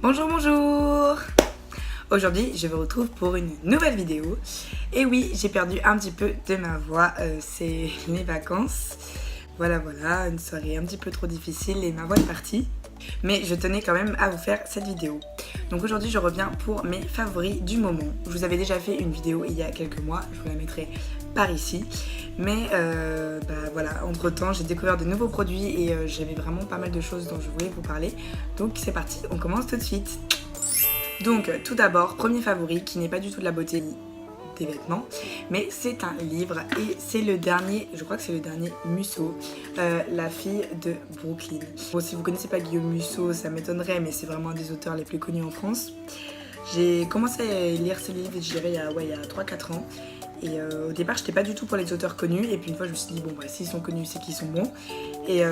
Bonjour, bonjour. Aujourd'hui, je vous retrouve pour une nouvelle vidéo. Et oui, j'ai perdu un petit peu de ma voix, c'est les vacances. Voilà, une soirée un petit peu trop difficile et ma voix est partie. Mais je tenais quand même à vous faire cette vidéo. Donc aujourd'hui, je reviens pour mes favoris du moment. Je vous avais déjà fait une vidéo il y a quelques mois, je vous la mettrai par ici. Mais voilà, entre temps, j'ai découvert de nouveaux produits et j'avais vraiment pas mal de choses dont je voulais vous parler. Donc c'est parti, on commence tout de suite. Donc tout d'abord, premier favori qui n'est pas du tout de la beauté des vêtements, mais c'est un livre et c'est le dernier, je crois que c'est le dernier Musso, La fille de Brooklyn. Bon, si vous connaissez pas Guillaume Musso, ça m'étonnerait, mais c'est vraiment un des auteurs les plus connus en France. J'ai commencé à lire ce livre, je dirais, il y a 3-4 ans. Et au départ, j'étais pas du tout pour les auteurs connus. Et puis une fois, je me suis dit, bon, s'ils sont connus, c'est qu'ils sont bons. Et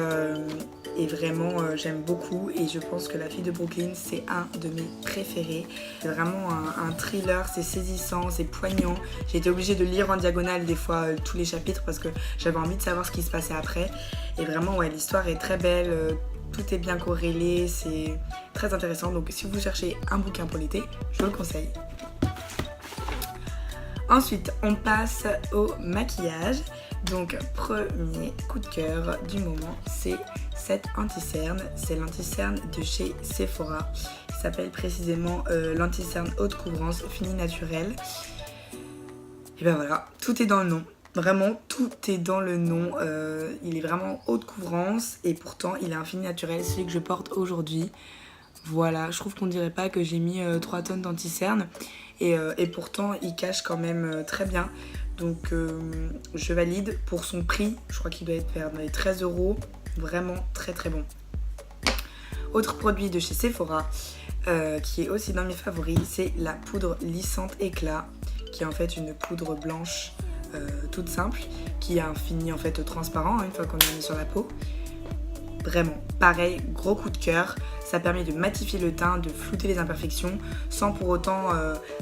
vraiment, j'aime beaucoup. Et je pense que La fille de Brooklyn, c'est un de mes préférés. C'est vraiment un thriller, c'est saisissant, c'est poignant. J'ai été obligée de lire en diagonale des fois tous les chapitres parce que j'avais envie de savoir ce qui se passait après. Et vraiment, ouais, l'histoire est très belle. Tout est bien corrélé, c'est très intéressant. Donc si vous cherchez un bouquin pour l'été, je vous le conseille. Ensuite, on passe au maquillage. Donc, premier coup de cœur du moment, c'est cette anti-cerne. C'est l'anti-cerne de chez Sephora. Il s'appelle précisément l'anti-cerne haute couvrance fini naturel. Et ben voilà, tout est dans le nom. Vraiment, tout est dans le nom. Il est vraiment haute couvrance et pourtant, il est un fini naturel, celui que je porte aujourd'hui. Voilà, je trouve qu'on dirait pas que j'ai mis 3 tonnes d'anti-cerne et pourtant il cache quand même très bien. Donc je valide pour son prix, je crois qu'il doit être vers les 13 €, vraiment très très bon. Autre produit de chez Sephora qui est aussi dans mes favoris, c'est la poudre lissante éclat qui est en fait une poudre blanche toute simple qui a un fini en fait transparent une fois qu'on l'a mis sur la peau. Vraiment, pareil, gros coup de cœur. Ça permet de matifier le teint, de flouter les imperfections sans pour autant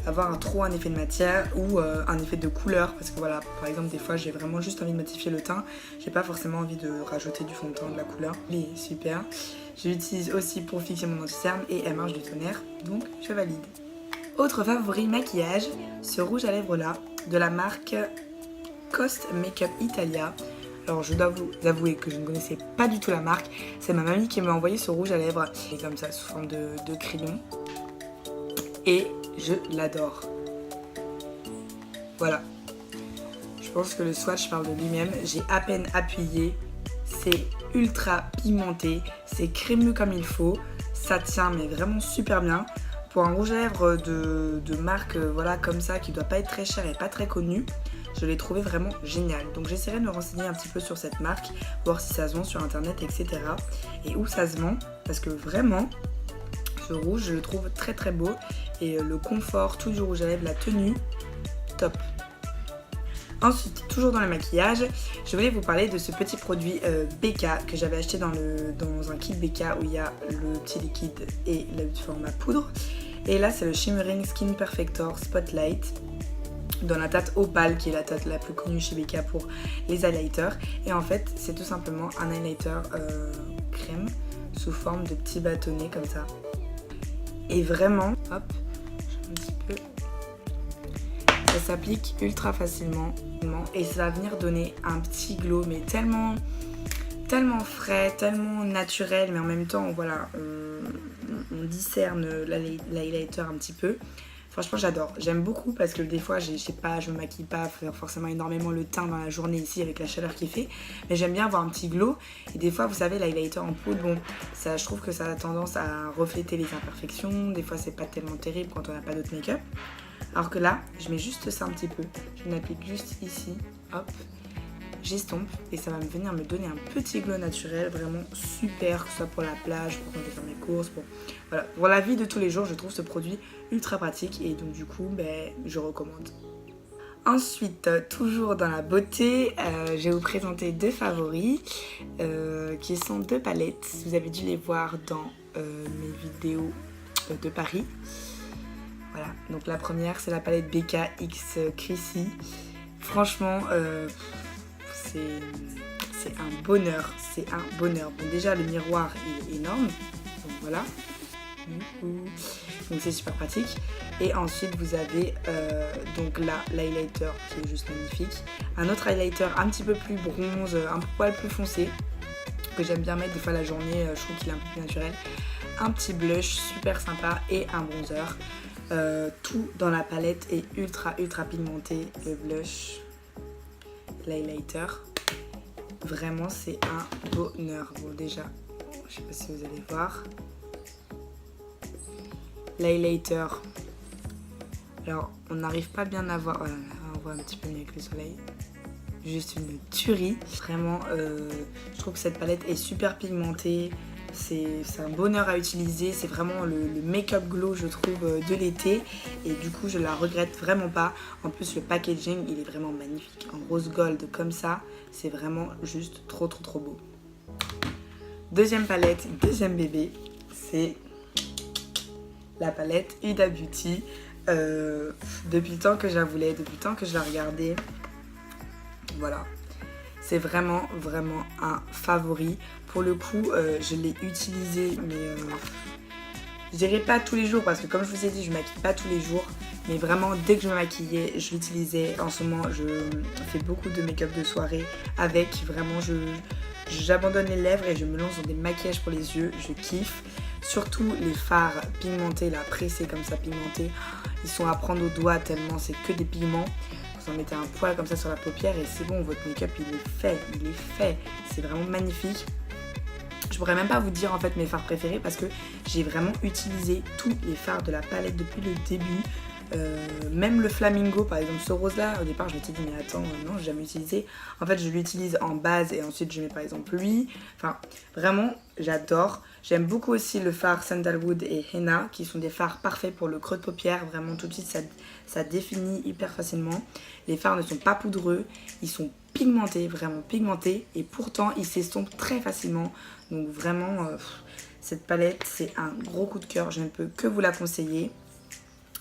avoir trop un effet de matière ou un effet de couleur. Parce que voilà, par exemple, des fois j'ai vraiment juste envie de matifier le teint. J'ai pas forcément envie de rajouter du fond de teint, de la couleur. Il est super. Je l'utilise aussi pour fixer mon anti-cerne et elle marche du tonnerre. Donc je valide. Autre favori maquillage, ce rouge à lèvres là de la marque Cost Makeup Italia. Alors je dois vous avouer que je ne connaissais pas du tout la marque. C'est ma mamie qui m'a envoyé ce rouge à lèvres. Et comme ça, sous forme de crayon. Et je l'adore. Voilà. Je pense que le swatch parle de lui-même. J'ai à peine appuyé. C'est ultra pimenté. C'est crémeux comme il faut. Ça tient mais vraiment super bien. Pour un rouge à lèvres de marque voilà, comme ça, qui ne doit pas être très cher et pas très connu. Je l'ai trouvé vraiment génial. Donc j'essaierai de me renseigner un petit peu sur cette marque, voir si ça se vend sur internet, etc. Et où ça se vend, parce que vraiment, ce rouge, je le trouve très très beau. Et le confort, tout du rouge à lèvres, la tenue, top. Ensuite, toujours dans le maquillage, je voulais vous parler de ce petit produit BK que j'avais acheté dans un kit BK où il y a le petit liquide et le format poudre. Et là, c'est le Shimmering Skin Perfector Spotlight dans la teinte Opale qui est la teinte la plus connue chez BK pour les highlighters. Et en fait, c'est tout simplement un highlighter crème sous forme de petits bâtonnets comme ça. Et vraiment, hop, un petit peu. Ça s'applique ultra facilement et ça va venir donner un petit glow mais tellement frais, tellement naturel, mais en même temps voilà, on discerne l'highlighter un petit peu. Franchement j'adore, j'aime beaucoup parce que des fois je me maquille pas forcément énormément le teint dans la journée ici avec la chaleur qu'il fait, mais j'aime bien avoir un petit glow. Et des fois vous savez l'highlighter en poudre, bon ça, je trouve que ça a tendance à refléter les imperfections, des fois c'est pas tellement terrible quand on n'a pas d'autre make-up. Alors que là, je mets juste ça un petit peu, je m'applique juste ici, hop, j'estompe et ça va venir me donner un petit glow naturel vraiment super, que ce soit pour la plage, pour quand je vais faire mes courses, voilà. Pour la vie de tous les jours, je trouve ce produit ultra pratique et donc du coup, je recommande. Ensuite, toujours dans la beauté, je vais vous présenter 2 favoris qui sont 2 palettes. Vous avez dû les voir dans mes vidéos de Paris. Voilà, donc la première c'est la palette BK X Chrissy. Franchement, c'est un bonheur, c'est un bonheur. Bon, déjà le miroir il est énorme, donc voilà. Donc c'est super pratique. Et ensuite vous avez donc là l'highlighter qui est juste magnifique. Un autre highlighter un petit peu plus bronze, un poil plus foncé, que j'aime bien mettre des fois la journée, je trouve qu'il est un peu plus naturel. Un petit blush super sympa et un bronzer. Tout dans la palette est ultra pigmenté. Le blush, l'highlighter. Vraiment c'est un bonheur. Bon déjà, je sais pas si vous allez voir. L'highlighter. Alors on n'arrive pas bien à voir. Voilà, on voit un petit peu mieux avec le soleil. Juste une tuerie. Vraiment, je trouve que cette palette est super pigmentée. C'est un bonheur à utiliser. C'est vraiment le make-up glow, je trouve, de l'été. Et du coup, je la regrette vraiment pas. En plus, le packaging, il est vraiment magnifique. En rose gold comme ça, c'est vraiment juste trop beau. Deuxième palette, deuxième bébé, c'est la palette Huda Beauty. Depuis le temps que je la voulais, depuis le temps que je la regardais. Voilà, c'est vraiment un favori. Pour le coup, je l'ai utilisé, mais je dirais pas tous les jours parce que comme je vous ai dit, je ne maquille pas tous les jours. Mais vraiment, dès que je me maquillais, je l'utilisais. En ce moment, je fais beaucoup de make-up de soirée avec. Vraiment, j'abandonne les lèvres et je me lance dans des maquillages pour les yeux. Je kiffe. Surtout les fards pigmentés, là, pressés comme ça, pigmentés. Ils sont à prendre au doigt tellement c'est que des pigments. Vous en mettez un poil comme ça sur la paupière et c'est bon, votre make-up il est fait. C'est vraiment magnifique. Je pourrais même pas vous dire en fait mes fards préférés parce que j'ai vraiment utilisé tous les fards de la palette depuis le début. Même le flamingo par exemple, ce rose là au départ je m'étais dit mais attends non j'ai jamais utilisé. En fait je l'utilise en base et ensuite je mets par exemple lui. Enfin vraiment j'adore. J'aime beaucoup aussi le fard Sandalwood et Henna qui sont des fards parfaits pour le creux de paupière. Vraiment tout de suite ça définit hyper facilement. Les fards ne sont pas poudreux, ils sont pigmentés, vraiment pigmentés et pourtant ils s'estompent très facilement. Donc vraiment cette palette c'est un gros coup de cœur, je ne peux que vous la conseiller.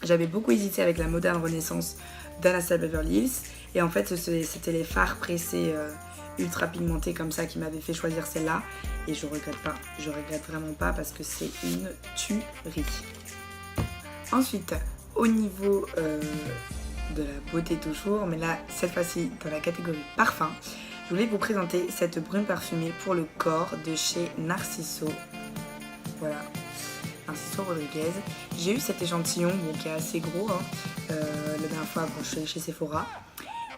J'avais beaucoup hésité avec la Modern Renaissance d'Anastasia Beverly Hills et en fait c'était les fards pressés ultra pigmentés comme ça qui m'avaient fait choisir celle-là et je regrette vraiment pas parce que c'est une tuerie. Ensuite au niveau de la beauté toujours, mais là cette fois-ci dans la catégorie parfum, je voulais vous présenter cette brume parfumée pour le corps de chez Narciso. Voilà, Narciso Rodriguez. J'ai eu cet échantillon bon, qui est assez gros la dernière fois quand je suis allée chez Sephora.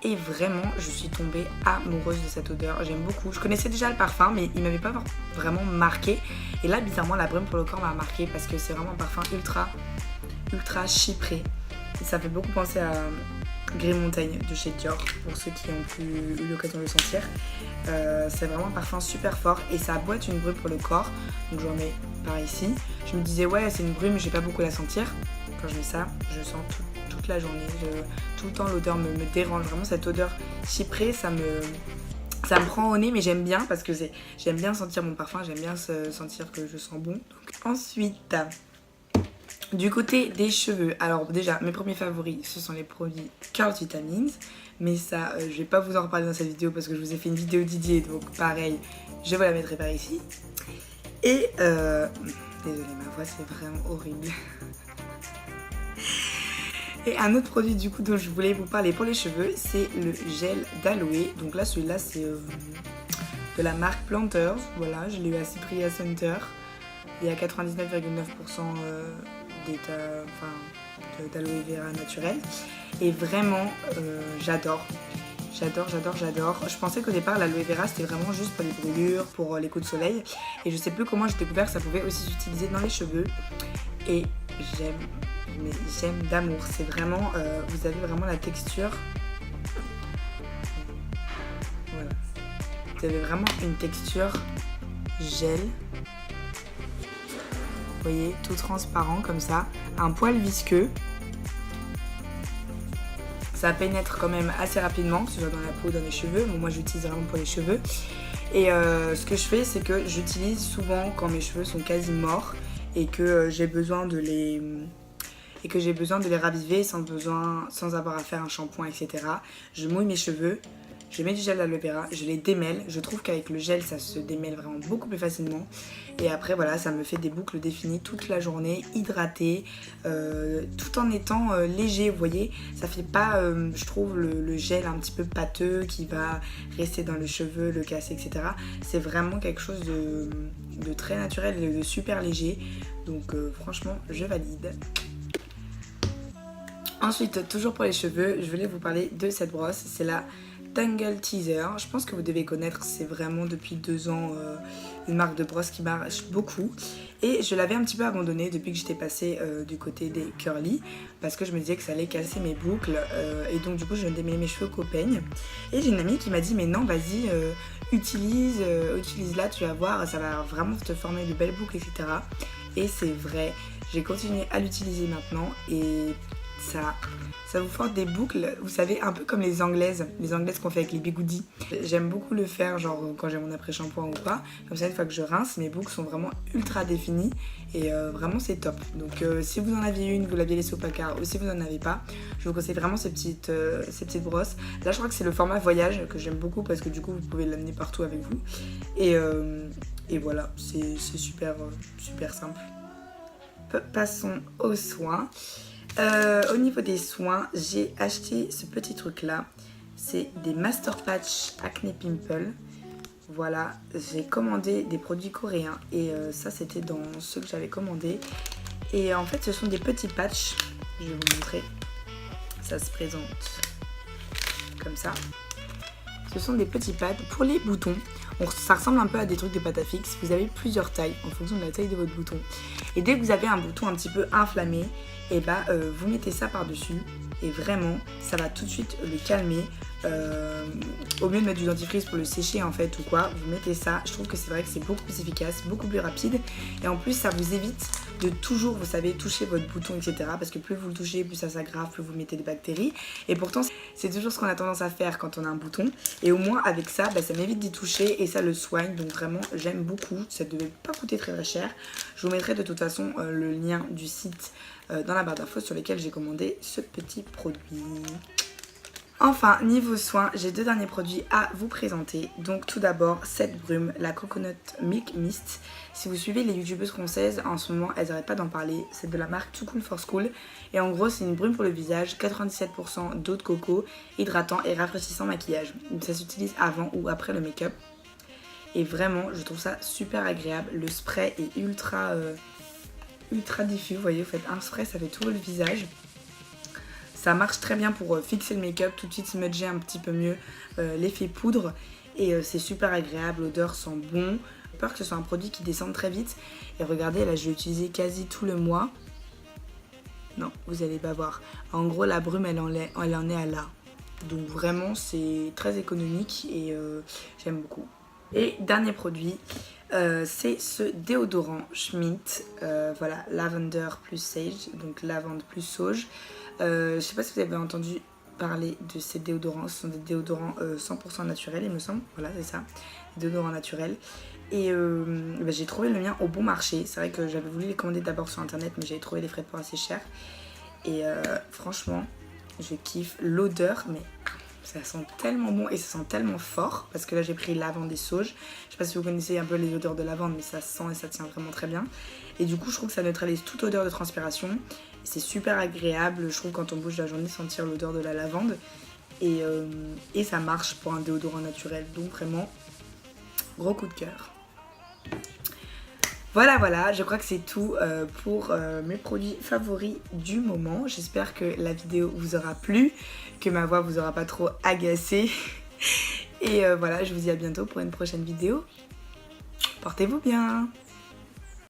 Et vraiment, je suis tombée amoureuse de cette odeur. J'aime beaucoup. Je connaissais déjà le parfum, mais il m'avait pas vraiment marqué. Et là, bizarrement, la brume pour le corps m'a marqué parce que c'est vraiment un parfum ultra chypré. Et ça fait beaucoup penser à Grey Montagne de chez Dior, pour ceux qui ont eu l'occasion de le sentir. C'est vraiment un parfum super fort et ça a beau être une brume pour le corps. Donc j'en mets par ici. Je me disais, ouais, c'est une brume, mais je vais pas beaucoup la sentir. Quand je mets ça, je sens toute la journée. Tout le temps, l'odeur me dérange. Vraiment, cette odeur chyprée, ça me prend au nez, mais j'aime bien parce que j'aime bien sentir mon parfum. J'aime bien sentir que je sens bon. Donc, ensuite, du côté des cheveux, alors déjà, mes premiers favoris, ce sont les produits Curls Vitamins. Mais ça, je vais pas vous en reparler dans cette vidéo parce que je vous ai fait une vidéo Didier, donc pareil, je vous la mettrai par ici. Et, désolée, ma voix, c'est vraiment horrible. Et un autre produit du coup dont je voulais vous parler pour les cheveux, c'est le gel d'aloe. Donc là celui-là c'est de la marque Planters. Voilà, je l'ai eu à Cyprien Center. Il y a 99,9% d'aloe vera naturel. Et vraiment j'adore. J'adore. Je pensais qu'au départ l'aloe vera c'était vraiment juste pour les brûlures, pour les coups de soleil. Et je sais plus comment j'ai découvert que ça pouvait aussi s'utiliser dans les cheveux. Et j'aime d'amour. C'est vraiment, vous avez vraiment la texture. Voilà. Vous avez vraiment une texture gel. Vous voyez, tout transparent comme ça. Un poil visqueux. Ça pénètre quand même assez rapidement, que ce soit dans la peau ou dans les cheveux. Bon, moi j'utilise vraiment pour les cheveux. Et ce que je fais, c'est que j'utilise souvent quand mes cheveux sont quasi morts et que j'ai besoin de et que j'ai besoin de les raviver sans avoir à faire un shampoing, etc. Je mouille mes cheveux, je mets du gel d'aloe vera, je les démêle. Je trouve qu'avec le gel, ça se démêle vraiment beaucoup plus facilement. Et après, voilà, ça me fait des boucles définies toute la journée, hydratées, tout en étant léger, vous voyez. Ça fait pas, je trouve, le gel un petit peu pâteux qui va rester dans le cheveu, le casser, etc. C'est vraiment quelque chose de très naturel et de super léger. Donc franchement, je valide. Ensuite, toujours pour les cheveux, je voulais vous parler de cette brosse. C'est la Tangle Teaser. Je pense que vous devez connaître, c'est vraiment depuis 2 ans une marque de brosse qui marche beaucoup. Et je l'avais un petit peu abandonnée depuis que j'étais passée du côté des curly, parce que je me disais que ça allait casser mes boucles et donc du coup je ne démêlais mes cheveux qu'au peigne. Et j'ai une amie qui m'a dit mais non, vas-y, utilise-la, tu vas voir, ça va vraiment te former de belles boucles, etc. Et c'est vrai, j'ai continué à l'utiliser maintenant et ça vous forme des boucles, vous savez, un peu comme les anglaises qu'on fait avec les bigoudis. J'aime beaucoup le faire, genre quand j'ai mon après-shampoing ou pas. Comme ça, une fois que je rince, mes boucles sont vraiment ultra définies et vraiment c'est top. Donc si vous en aviez une, vous l'aviez laissée au placard, ou si vous n'en avez pas, je vous conseille vraiment ces petites brosses. Là, je crois que c'est le format voyage que j'aime beaucoup parce que du coup, vous pouvez l'amener partout avec vous. Et voilà, c'est super simple. Passons aux soins. Au niveau des soins, j'ai acheté ce petit truc là. C'est des Master Patch Acne Pimple. Voilà, j'ai commandé des produits coréens et ça c'était dans ceux que j'avais commandé. Et en fait ce sont des petits patchs. Je vais vous montrer. Ça se présente comme ça. Ce sont des petits pads pour les boutons. Ça ressemble un peu à des trucs de pâte à fixe. Vous avez plusieurs tailles en fonction de la taille de votre bouton. Et dès que vous avez un bouton un petit peu inflammé, et vous mettez ça par-dessus. Et vraiment, ça va tout de suite le calmer. Au lieu de mettre du dentifrice pour le sécher en fait ou quoi, vous mettez ça. Je trouve que c'est vrai que c'est beaucoup plus efficace, beaucoup plus rapide. Et en plus, ça vous évite de toujours, vous savez, toucher votre bouton, etc. Parce que plus vous le touchez, plus ça s'aggrave, plus vous mettez des bactéries. Et pourtant, c'est toujours ce qu'on a tendance à faire quand on a un bouton. Et au moins, avec ça, ça m'évite d'y toucher et ça le soigne. Donc vraiment, j'aime beaucoup. Ça ne devait pas coûter très cher. Je vous mettrai de toute façon le lien du site dans la barre d'infos sur lesquels j'ai commandé ce petit produit. Enfin, niveau soins, j'ai 2 derniers produits à vous présenter. Donc tout d'abord, cette brume, la Coconut Milk Mist. Si vous suivez les youtubeuses françaises, en ce moment, elles n'arrêtent pas d'en parler. C'est de la marque Too Cool for School. Et en gros, c'est une brume pour le visage, 97% d'eau de coco, hydratant et rafraîchissant maquillage. Donc ça s'utilise avant ou après le make-up. Et vraiment, je trouve ça super agréable. Le spray est ultra diffus. Vous voyez, vous faites un spray, ça fait tout le visage. Ça marche très bien pour fixer le make-up, tout de suite smudger un petit peu mieux l'effet poudre. Et c'est super agréable, l'odeur sent bon. J'ai peur que ce soit un produit qui descende très vite. Et regardez, là je l'ai utilisé quasi tout le mois. Non, vous allez pas voir. En gros, la brume, elle en est à là. Donc vraiment, c'est très économique et j'aime beaucoup. Et dernier produit, c'est ce déodorant Schmidt. Voilà, Lavender plus Sage, donc lavande plus sauge. Je sais pas si vous avez entendu parler de ces déodorants. Ce sont des déodorants 100% naturels, il me semble. Voilà, c'est ça, déodorants naturels. Et j'ai trouvé le mien au bon marché. C'est vrai que j'avais voulu les commander d'abord sur internet, mais j'avais trouvé les frais de port assez chers. Et franchement, je kiffe l'odeur, mais ça sent tellement bon et ça sent tellement fort. Parce que là, j'ai pris lavande et sauge. Je sais pas si vous connaissez un peu les odeurs de lavande, mais ça sent et ça tient vraiment très bien. Et du coup, je trouve que ça neutralise toute odeur de transpiration. C'est super agréable, je trouve, quand on bouge la journée, sentir l'odeur de la lavande. Et ça marche pour un déodorant naturel. Donc vraiment, gros coup de cœur. Voilà, je crois que c'est tout pour mes produits favoris du moment. J'espère que la vidéo vous aura plu, que ma voix vous aura pas trop agacé. Et voilà, je vous dis à bientôt pour une prochaine vidéo. Portez-vous bien!